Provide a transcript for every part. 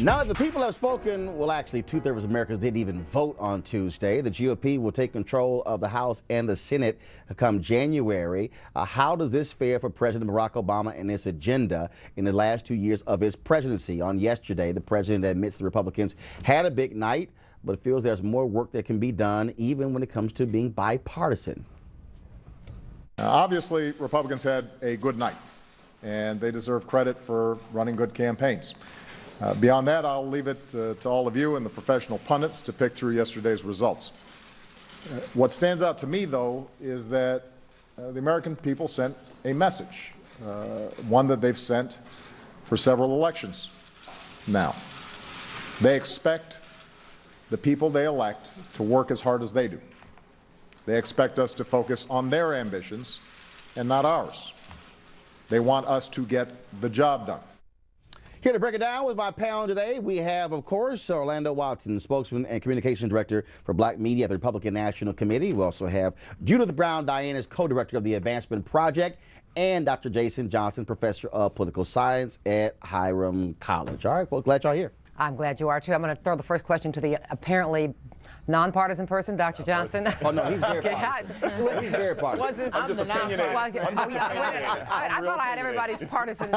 Now the people have spoken. Well, actually, two-thirds of Americans didn't even vote on Tuesday. The GOP will take control of the House and the Senate come January. How does this fare for President Barack Obama and his agenda in the last 2 years of his presidency? On yesterday, the president admits the Republicans had a big night, but feels there's more work that can be done, even when it comes to being bipartisan. Obviously, Republicans had a good night, and they deserve credit for running good campaigns. Beyond that, I'll leave it to all of you and the professional pundits to pick through yesterday's results. What stands out to me, though, is that the American people sent a message, one that they've sent for several elections now. They expect the people they elect to work as hard as they do. They expect us to focus on their ambitions and not ours. They want us to get the job done. Here to break it down with my panel today, we have, of course, Orlando Watson, spokesman and communications director for Black Media at the Republican National Committee. We also have Judith Brown Diane as co-director of the Advancement Project, and Dr. Jason Johnson, professor of political science at Hiram College. All right, folks, glad y'all here. I'm glad you are, too. I'm going to throw the first question to the apparently nonpartisan person, Dr. Johnson. Oh, no, he's very partisan. He's very partisan. I'm just opinionated. I thought I had everybody's partisan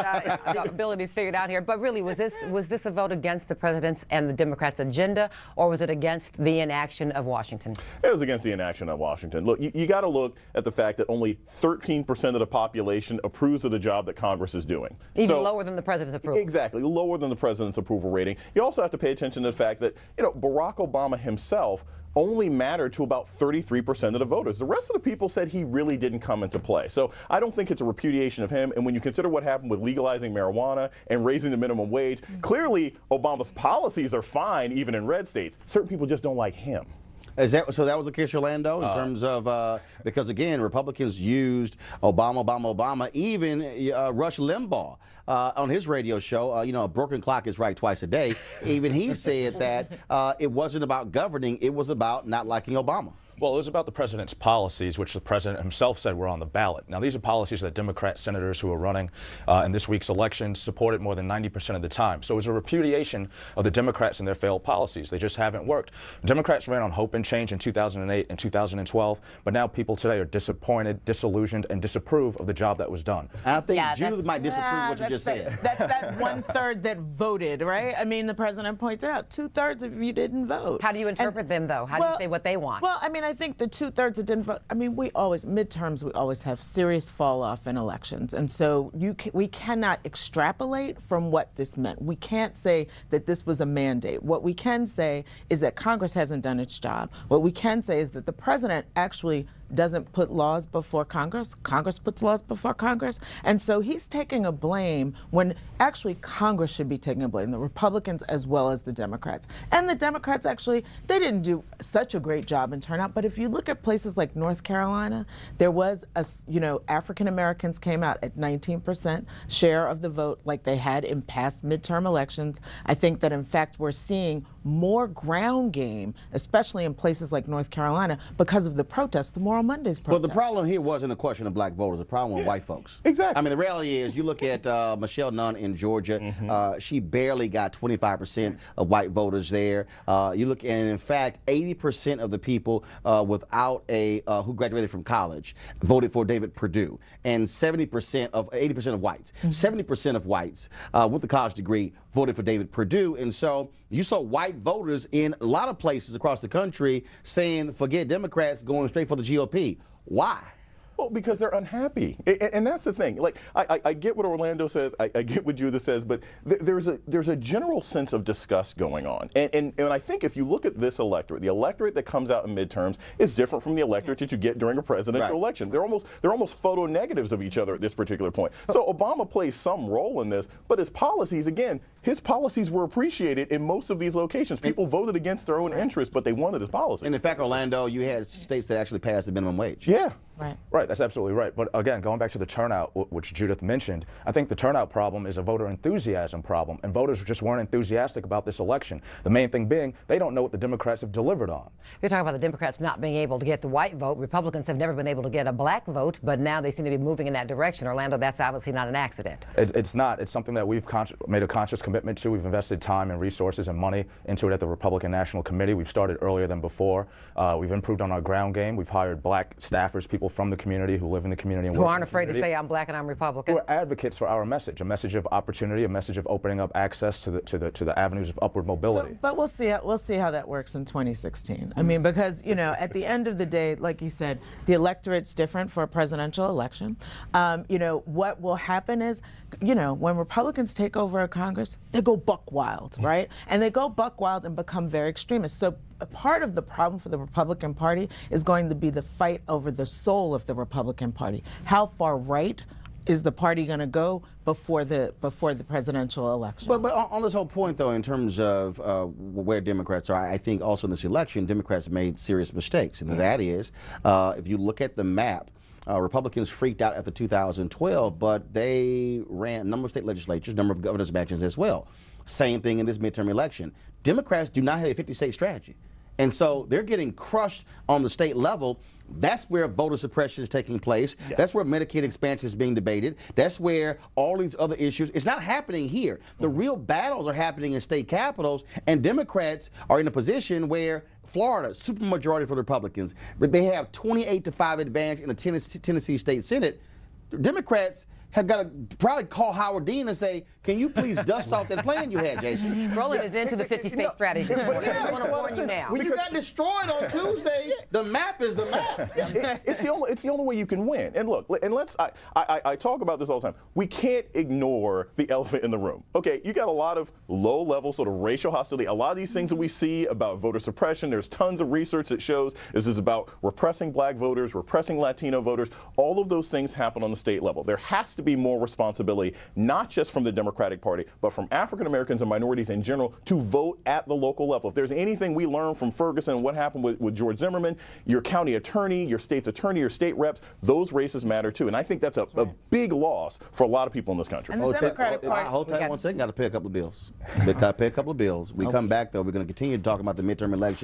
abilities figured out here. But really, was this a vote against the president's and the Democrats' agenda, or was it against the inaction of Washington? It was against the inaction of Washington. Look, you got to look at the fact that only 13% of the population approves of the job that Congress is doing. Even lower than the president's approval. Exactly, lower than the president's approval rating. You also have to pay attention to the fact that, Barack Obama himself only mattered to about 33% of the voters. The rest of the people said he really didn't come into play. So I don't think it's a repudiation of him. And when you consider what happened with legalizing marijuana and raising the minimum wage, clearly Obama's policies are fine, even in red states. Certain people just don't like him. So that was the case, Orlando, in terms of, because again, Republicans used Obama, even Rush Limbaugh on his radio show, a broken clock is right twice a day. Even he said that it wasn't about governing, it was about not liking Obama. Well, it was about the president's policies, which the president himself said were on the ballot. Now, these are policies that Democrat senators who are running in this week's election supported more than 90% of the time. So it was a repudiation of the Democrats and their failed policies. They just haven't worked. Democrats ran on hope and change in 2008 and 2012, but now people today are disappointed, disillusioned, and disapprove of the job that was done. I think Judith might disapprove what you just said. That's that 1/3 that voted, right? I mean, the president points out 2/3 of you didn't vote. How do you interpret them, though? How do you say what they want? Well, I mean, I think the 2/3 that didn't vote, I mean, midterms, we always have serious fall off in elections. And so we cannot extrapolate from what this meant. We can't say that this was a mandate. What we can say is that Congress hasn't done its job. What we can say is that the president actually doesn't put laws before Congress. Congress puts laws before Congress. And so he's taking a blame when actually Congress should be taking a blame, the Republicans as well as the Democrats. And the Democrats actually, they didn't do such a great job in turnout. But if you look at places like North Carolina, there was African Americans came out at 19% share of the vote like they had in past midterm elections. I think that in fact we're seeing more ground game, especially in places like North Carolina, because of the protests, the Moral Mondays protest. Well, the problem here wasn't a question of black voters. The problem with white folks. Exactly. I mean, the reality is, you look at Michelle Nunn in Georgia. She barely got 25% of white voters there. You look, and in fact, 80% of the people without who graduated from college voted for David Perdue, and 80% of whites, 70% of whites with a college degree voted for David Perdue. And so you saw white voters in a lot of places across the country saying, forget Democrats, going straight for the GOP. Why? Well, because they're unhappy, and that's the thing. Like, I get what Orlando says, I get what Judith says, but there's a general sense of disgust going on, and I think if you look at this electorate, the electorate that comes out in midterms is different from the electorate that you get during a presidential election. They're almost photo negatives of each other at this particular point. So Obama plays some role in this, but his policies, again, his policies were appreciated in most of these locations. People voted against their own interests, but they wanted his policies. And in fact, Orlando, you had states that actually passed the minimum wage. Yeah. Right. Right, that's absolutely right. But again, going back to the turnout, which Judith mentioned, I think the turnout problem is a voter enthusiasm problem, and voters just weren't enthusiastic about this election. The main thing being, they don't know what the Democrats have delivered on. You're talking about the Democrats not being able to get the white vote. Republicans have never been able to get a black vote, but now they seem to be moving in that direction. Orlando, that's obviously not an accident. It's not. It's something that we've made a conscious commitment to. We've invested time and resources and money into it at the Republican National Committee. We've started earlier than before. We've improved on our ground game. We've hired black staffers, people from the community who live in the community and Who work aren't in the afraid to community, say I'm black and I'm Republican. who are advocates for our message, a message of opportunity, a message of opening up access to the avenues of upward mobility. So, but we'll see how that works in 2016. I mean, because at the end of the day, like you said, the electorate's different for a presidential election. What will happen is, when Republicans take over a Congress, they go buck wild, right? And they go buck wild and become very extremist. So a part of the problem for the Republican Party is going to be the fight over the soul of the Republican Party. How far right is the party going to go before the presidential election? But on this whole point, though, in terms of where Democrats are, I think also in this election, Democrats made serious mistakes. And that is, if you look at the map, Republicans freaked out after 2012, but they ran a number of state legislatures, number of governor's mansions as well. Same thing in this midterm election. Democrats do not have a 50-state strategy. And so they're getting crushed on the state level. That's where voter suppression is taking place. Yes. That's where Medicaid expansion is being debated. That's where all these other issues, it's not happening here. The real battles are happening in state capitals, and Democrats are in a position where Florida, supermajority for the Republicans, but they have 28-5 advantage in the Tennessee State Senate. Democrats have got to probably call Howard Dean and say, can you please dust off that plan you had, Jason? Roland is into the 50-state strategy. I want to warn you now. When you got destroyed on Tuesday, the map is the map. It's the only way you can win. And look, I talk about this all the time. We can't ignore the elephant in the room. Okay, you got a lot of low-level sort of racial hostility. A lot of these things that we see about voter suppression, there's tons of research that shows this is about repressing black voters, repressing Latino voters. All of those things happen on the state level. There has to be more responsibility, not just from the Democratic Party, but from African Americans and minorities in general, to vote at the local level. If there's anything we learned from Ferguson and what happened with George Zimmerman, your county attorney, your state's attorney, your state reps, those races matter too. And I think that's a big loss for a lot of people in this country. And the Democratic Party. Hold tight one second, got to pay a couple of bills. Got to pay a couple of bills. We come back, though, we're going to continue to talk about the midterm election.